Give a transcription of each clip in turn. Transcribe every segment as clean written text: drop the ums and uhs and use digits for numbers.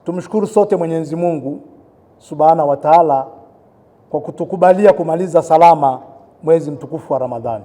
Tumshukuru sote Mwenyezi Mungu Subhanahu wa Ta'ala kwa kutukubalia kumaliza salama mwezi mtukufu wa Ramadhani.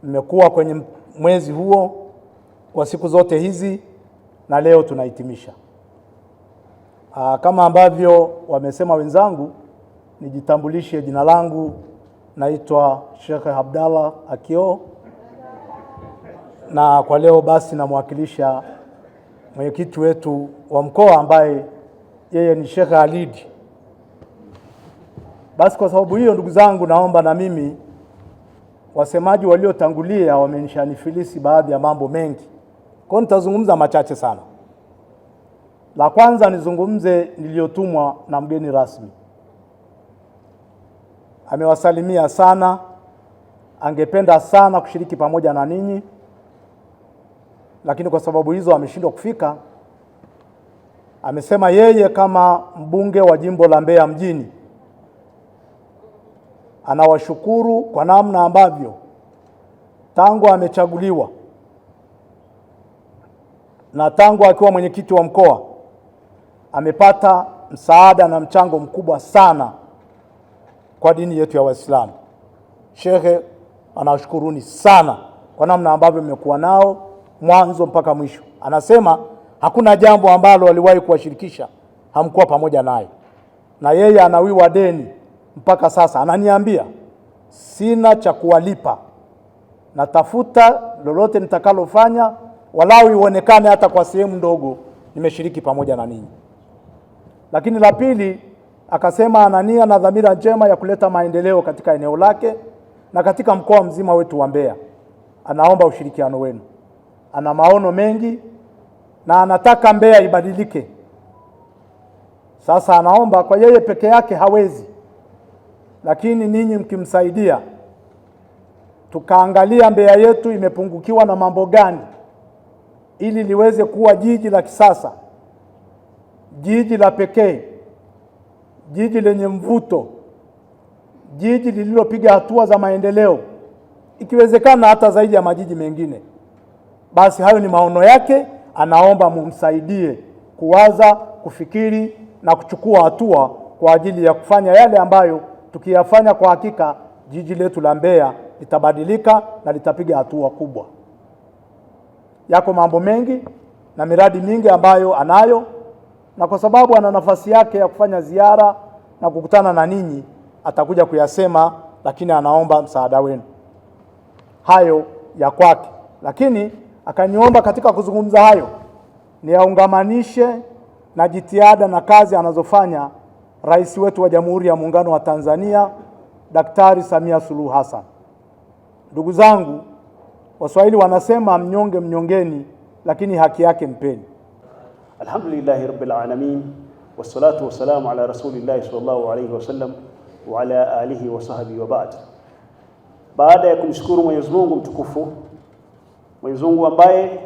Nimekuwa kwenye mwezi huo kwa siku zote hizi na leo tunahitimisha. Kama ambavyo wamesema wenzangu, nijitambulishe. Jina langu naitwa Sheikh Abdallah Akio, na kwa leo basi namwakilisha mwenyekiti wetu wa mkoa ambaye yeye ni Sheikh Khalid. Basi kwa sababu hiyo, ndugu zangu, naomba na mimi, wasemaji waliotangulia wamenishanifilisi baadhi ya mambo mengi, kwa nitazungumza machache sana. La kwanza nizungumze niliyotumwa na mgeni rasmi. Amewasalimia sana, angependa sana kushiriki pamoja na ninyi, lakini kwa sababu hizo ameshindwa kufika. Amesema yeye kama mbunge wa jimbo la Mbeya mjini anawashukuru kwa namna ambavyo tangu amechaguliwa na tangu akiwa mwenyekiti wa mkoa amepata msaada na mchango mkubwa sana kwa dini yetu ya Waislamu. Sheikh anawashukuruni sana kwa namna ambavyo mmekuwa nao mwanzo mpaka mwisho. Anasema hakuna jambo ambalo waliwahi kuwashirikisha hamkuwa pamoja naye, na yeye anawiwa deni mpaka sasa. Ananiambia sina cha kuwalipa, natafuta lolote nitakalofanya walau ionekane hata kwa sehemu ndogo nimeshiriki pamoja na ninyi. Lakini la pili, akasema ana nia na dhamira njema ya kuleta maendeleo katika eneo lake na katika mkoa mzima wetu wa Mbeya. Anaomba ushirikiano wenu. Ana maono mengi na anataka Mbeya ibadilike. Sasa anaomba, kwa yeye peke yake hawezi, lakini ninyi mkimsaidia, tukaangalia Mbeya yetu imepungukiwa na mambo gani ili liweze kuwa jiji la kisasa, jiji la pekee, jiji lenye mvuto, jiji lililopiga hatua za maendeleo, ikiwezekana hata zaidi ya majiji mengine. Basi hayo ni maono yake, anaomba mumsaidie kuwaza, kufikiri na kuchukua hatua kwa ajili ya kufanya yale ambayo tukiyafanya kwa hakika jiji letu la Mbeya litabadilika na litapiga hatua kubwa. Yako mambo mengi na miradi mingi ambayo anayo, na kwa sababu ana nafasi yake ya kufanya ziara na kukutana na ninyi atakuja kuyasema, lakini anaomba msaada wenu. Hayo ya kwake, lakini akaniomba katika kuzungumza hayo niyaungamanishe na jitihada na kazi anazofanya Rais wetu wa Jamhuri ya Muungano wa Tanzania Daktari Samia Suluhu Hassan. Ndugu zangu, Waswahili wanasema mnyonge mnyongeni, lakini haki yake mpeni. Alhamdulillahi rabbil alamin, wassalatu wassalamu ala rasulillahi sallallahu alayhi wasallam wa ala alihi wa sahbihi wa ba'd. Baada ya kumshukuru Mwenyezi Mungu mtukufu, Mwenyezi Mungu ambaye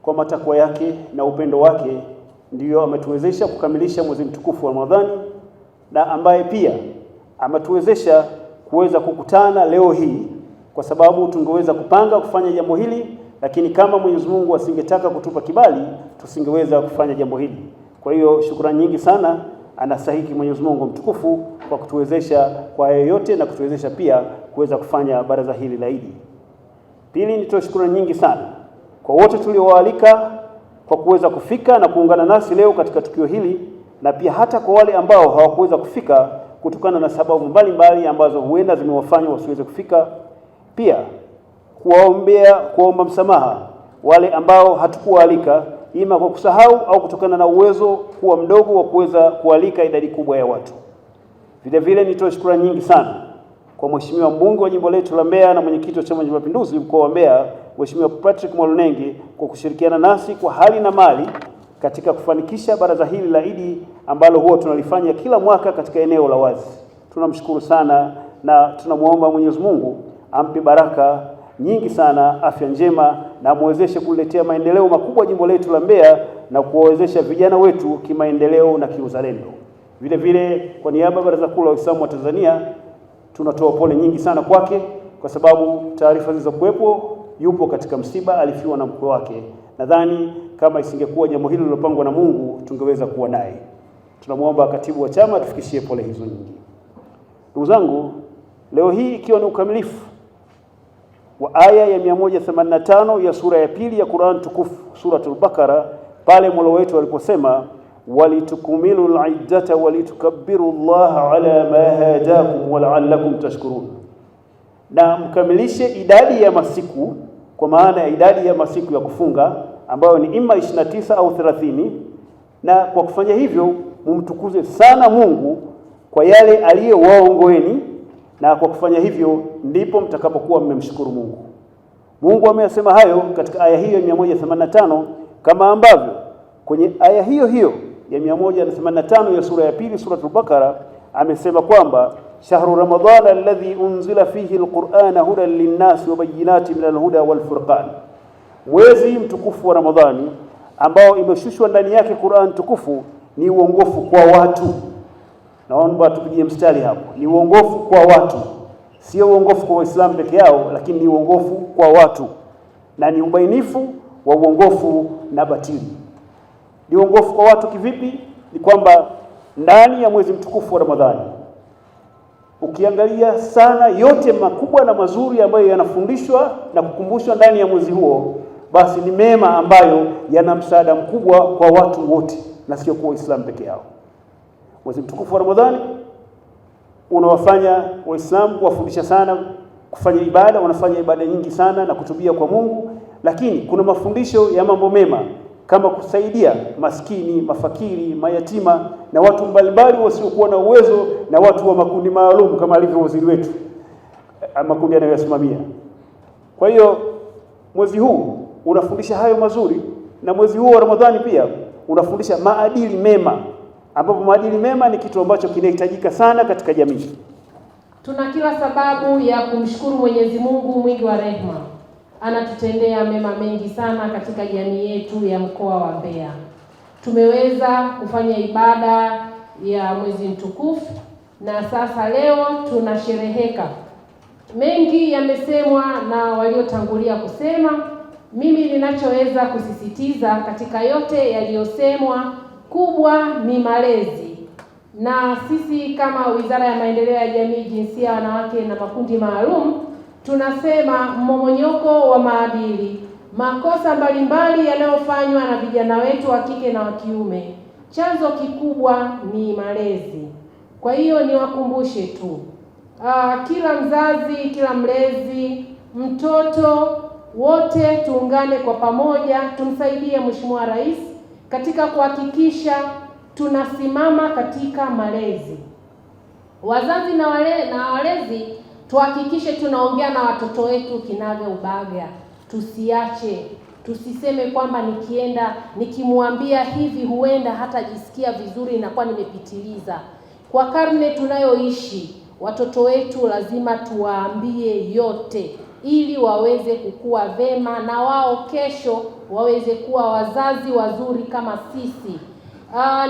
kwa matakwa yake na upendo wake ndiyo ametuwezesha kukamilisha mwezi mtukufu wa Ramadhani, na ambaye pia ametuwezesha kuweza kukutana leo hii, kwa sababu tungeweza kupanga kufanya jambo hili, lakini kama Mwenyezi Mungu asingetaka kutupa kibali tusingeweza kufanya jambo hili. Kwa hiyo shukrani nyingi sana anastahili Mwenyezi Mungu mtukufu kwa kutuwezesha kwa yote na kutuwezesha pia kuweza kufanya baraza hili la Idi. Pili, nitoa shukrani nyingi sana kwa wote tuliowaalika kwa kuweza kufika na kuungana nasi leo katika tukio hili, na pia hata kwa wale ambao hawakuweza kufika kutokana na sababu mbalimbali ambazo huenda zimewafanya wasiweze kufika. Pia kuomba msamaha wale ambao hatukualika, ima kwa kusahau au kutokana na uwezo kuwa mdogo wa kuweza kualika idadi kubwa ya watu. Vile vile nitoa shukrani nyingi sana kwa Mheshimiwa mbunge wa jimbo letu la Mbeya na mwenyekiti wa Chama cha Mapinduzi mkoa wa Mbeya, Mheshimiwa Patrick Mwalunenge, kwa kushirikiana nasi kwa hali na mali katika kufanikisha baraza hili la Idi ambalo huwa tunalifanya kila mwaka katika eneo la wazi. Tunamshukuru sana na tunamuomba Mwenyezi Mungu ampe baraka nyingi sana, afya njema, na muwezeshe kuletea maendeleo makubwa jimbo letu la Mbeya na kuwawezesha vijana wetu kimaendeleo na kiuzalendo. Vile vile kwa niaba ya Baraza Kuu la Waislamu wa Tanzania tunatoa pole nyingi sana kwake, kwa sababu taarifa zilizokuwepo yupo katika msiba, alifiwa na mkwe wake, Nadhani kama isingekuwa jambo hili lilopangwa na Mungu tungeweza kuwa naye. Tunamuomba katibu wa chama tufikishie pole hizo nyingi. Ndugu zangu, leo hii ikiwa ni ukamilifu wa aya ya 185 ya sura ya pili ya Qur'an tukufu, suratul Baqara, pale Mola wetu aliposema walitukumilu al-iddata walitukabbiru Allah ala ma hadakum wa la'allakum tashkurun, na mkamilishe idadi ya masiku, kwa maana ya idadi ya masiku ya kufunga ambayo ni ima 29 au 30, na kwa kufanya hivyo mumtukuze sana Mungu kwa yale aliyowaongoeni, na kwa kufanya hivyo ndipo mtakapokuwa mmemshukuru Mungu. Mungu ameyasema hayo katika aya hiyo 185, kama ambavyo kwenye aya hiyo hiyo ya 185 ya sura ya pili suratul Baqara amesema kwamba shahru ramadhana alladhi unzila fihi alqur'ana hudan linnasi wa bayyinatin minal huda wal furqan, mwezi mtukufu wa Ramadhani ambao imeshushwa ndani yake Qur'an tukufu ni uongofu kwa watu. Naomba tupigie mstari hapo, ni uongofu kwa watu, sio uongofu kwa Waislamu peke yao, lakini ni uongofu kwa watu, na ni ubainifu wa uongofu na batili. Ni uongofu kwa watu kivipi? Ni kwamba ndani ya mwezi mtukufu wa Ramadhani ukiangalia sana yote makubwa na mazuri ambayo yanafundishwa na kukumbushwa ndani ya mwezi huo, basi ni mema ambayo yana msaada mkubwa kwa watu wote na sio kwa Waislamu peke yao. Mwezi mtukufu wa Ramadhani unawafanya Waislamu kuwafundisha sana kufanya ibada, wanafanya ibada nyingi sana na kutubia kwa Mungu, lakini kuna mafundisho ya mambo mema kama kusaidia maskini, mafakiri, mayatima na watu mbalimbali wasiokuwa na uwezo na watu wa makundi maalum kama alivyo waziri wetu makundi anayoyasimamia. Kwa hiyo mwezi huu unafundisha hayo mazuri, na mwezi huu wa Ramadhani pia unafundisha maadili mema, ambapo maadili mema ni kitu ambacho kinahitajika sana katika jamii. Tuna kila sababu ya kumshukuru Mwenyezi Mungu mwingi wa rehema. Anatutendea mema mengi sana katika jamii yetu ya mkoa wa Mbeya. Tumeweza kufanya ibada ya mwezi mtukufu na sasa leo tunashereheka. Mengi yamesemwa na waliotangulia kusema. Mimi ninachoweza kusisitiza katika yote yaliyosemwa, kubwa ni malezi. Na sisi kama Wizara ya Maendeleo ya Jamii, Jinsia, Wanawake na Makundi Maalum tunasema mmomonyoko wa maadili, makosa mbalimbali yanayofanywa na vijana wetu wa kike na wa kiume, chanzo kikubwa ni malezi. Kwa hiyo niwakumbushe tu, kila mzazi, kila mlezi, mtoto, wote tuungane kwa pamoja, tumsaidie Mheshimiwa Rais katika kuhakikisha tunasimama katika malezi. Wazazi na walezi tuhakikishe tunaongea na watoto wetu kinagaubaga. Tusiache, tusiseme kwamba nikimwambia hivi huenda hata jisikia vizuri inakuwa nimepitiliza. Kwa karne tunayoishi, watoto wetu lazima tuwaambie yote ili waweze kukua vema na wao kesho waweze kuwa wazazi wazuri kama sisi.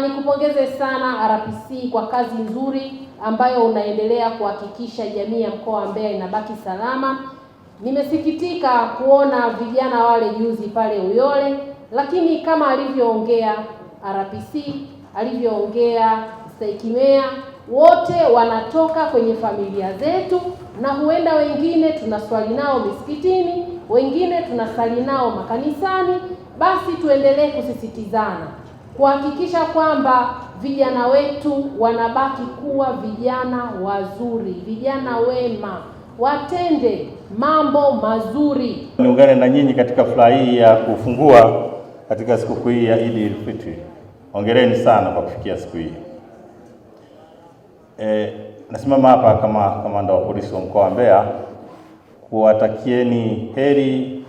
Nikupongeze sana RPC kwa kazi nzuri ambayo unaendelea kuhakikisha jamii ya mkoa wa Mbeya inabaki salama. Nimesikitika kuona vijana wale juzi pale Uyole, lakini kama alivyoongea RPC, alivyoongea Mstahiki, wote wanatoka kwenye familia zetu, na huenda wengine tunaswali nao misikitini, wengine tunasali nao makanisani. Basi tuendelee kusisitizana kuhakikisha kwamba vijana wetu wanabaki kuwa vijana wazuri, vijana wema, watende mambo mazuri. Niungane na nyinyi katika furaha hii ya kufungua katika sikukuu hii ya Eid al-Fitr. Hongereni sana kwa kufikia siku hii. Nasimama hapa kama kamanda wa polisi wa mkoa wa Mbeya kuwatakieni heri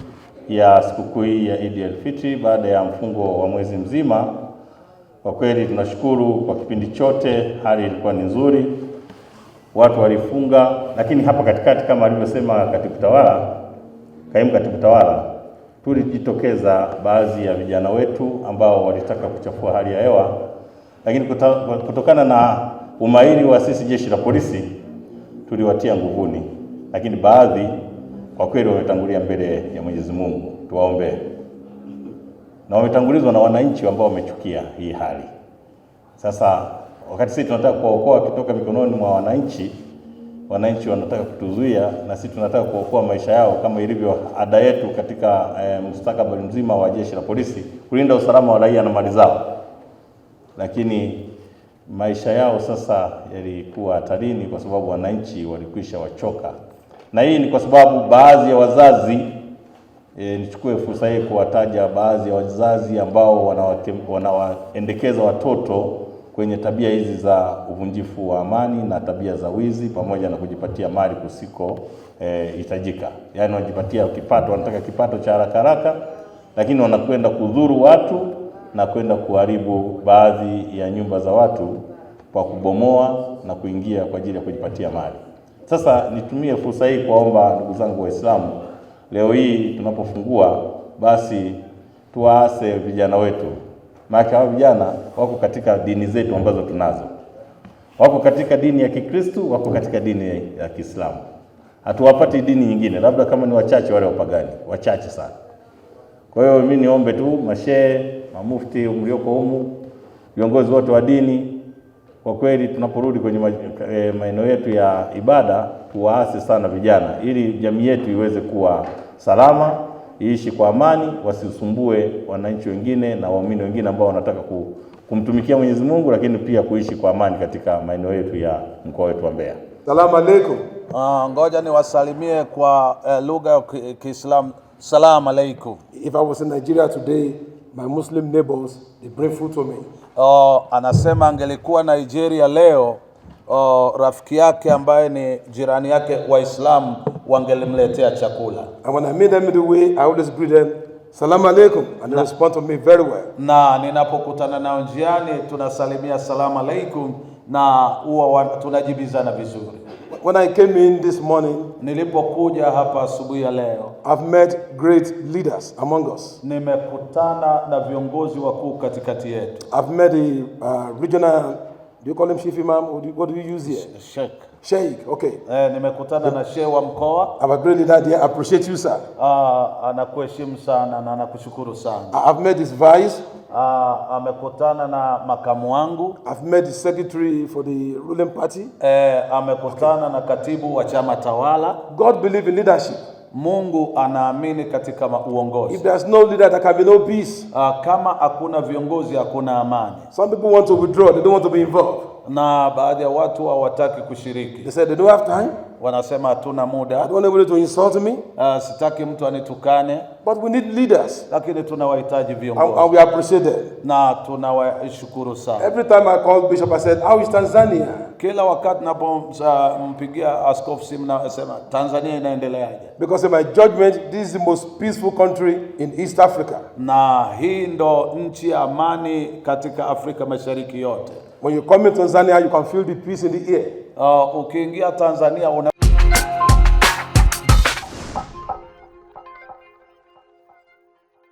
ya sikukuu hii ya Eid al-Fitr baada ya mfungo wa mwezi mzima. Kwa kweli tunashukuru kwa kipindi chote, hali ilikuwa ni nzuri, watu walifunga, lakini hapa katikati kama alivyosema kaimu katibu tawala, tulijitokeza baadhi ya vijana wetu ambao walitaka kuchafua hali ya hewa, lakini kutokana na umahiri wa sisi jeshi la polisi tuliwatia nguvuni, lakini baadhi kwa kweli wametangulia mbele ya Mwenyezi Mungu. Tuwaombee. na wametangulizwa na wananchi ambao wamechukia hii hali. Sasa wakati sisi tunataka kuokoa kutoka mikononi mwa wananchi wanataka kutuzuia, na sisi tunataka kuokoa maisha yao kama ilivyo ada yetu katika mustakabali mzima wa jeshi la polisi, kulinda usalama wa raia na mali zao. Lakini maisha yao sasa yalikuwa hatarini kwa sababu wananchi walikwisha wachoka. Na hii ni kwa sababu baadhi ya wazazi, nichukue fursa hii kuwataja baadhi ya wazazi ambao wanawaendekeza watoto kwenye tabia hizi za uvunjifu wa amani na tabia za wizi pamoja na kujipatia mali kusiko hitajika. Yaani wanajipatia kipato, wanataka kipato cha haraka, lakini wanakwenda kudhuru watu na kwenda kuharibu baadhi ya nyumba za watu kwa kubomoa na kuingia kwa ajili ya kujipatia mali. Sasa nitumie fursa hii kuomba ndugu zangu Waislamu, leo hii tunapofungua basi tuwaase vijana wetu. Maana hao vijana wako katika dini zetu ambazo tunazo. Wako katika dini ya Kikristo, wako katika dini ya Kiislamu. Hatuwapati dini nyingine, labda kama ni wachache wale wapagani, wachache sana. Kwa hiyo mimi niombe tu mashehe, mamufti mlioko humu, viongozi wote wa dini, kwa kweli tunaporudi kwenye maeneo yetu ya ibada tuwaase sana vijana ili jamii yetu iweze kuwa salama, iishi kwa amani, wasisumbue wananchi wengine na waumini wengine ambao wanataka kumtumikia Mwenyezi Mungu, lakini pia kuishi kwa amani katika maeneo yetu ya mkoa wetu wa Mbeya. Salamu alaykum. Ngoja niwasalimie kwa lugha ya Kiislamu. Salamu alaykum. If I was in Nigeria today, my Muslim neighbors, they bring food to me. Anasema angelikuwa Nigeria leo, rafiki yake ambaye ni jirani yake Waislamu wangelimletea chakula. And when I meet them in the way, I always greet them, Salamu alaykum, and they respond to me very well. Na ninapokutana nao njiani tunasalimia salamu alaykum na huwa tunajibizana vizuri. When I came in this morning, nilipokuja hapa asubuhi ya leo, I've met great leaders among us. Nimekutana na viongozi wakuu katikati yetu. I've met the regional, do you call him chief imam? What do you use here? Sheikh, okay. Nimekutana na shehe wa mkoa. I'm a great leader there. I appreciate you, sir. Anakuheshimu sana na anakushukuru sana. I've met his vice. Amekutana na makamu wangu. I've met the secretary for the ruling party. Amekutana na katibu wa chama tawala. God believe in leadership. Mungu anaamini katika uongozi. If there's no leader, there can be no peace. Kama hakuna viongozi hakuna amani. Some people want to withdraw, they don't want to be involved. Na baadhi ya watu hawataki kushiriki. They said they don't have time. Wanasema hatuna muda. I don't want anybody to insult me. Sitaki mtu anitukane. But we need leaders. Lakini tunawahitaji viongozi. And we appreciate them. Na tunawashukuru sana. Every time I called Bishop, I said, how is Tanzania? Kila wakati napompigia askofu simu nasema Tanzania inaendeleaje? Because in my judgment, this is the most peaceful country in East Africa. Na hii ndo nchi ya amani katika Afrika Mashariki yote. When you come in Tanzania, you can feel the peace in the air. Ukiingia Tanzania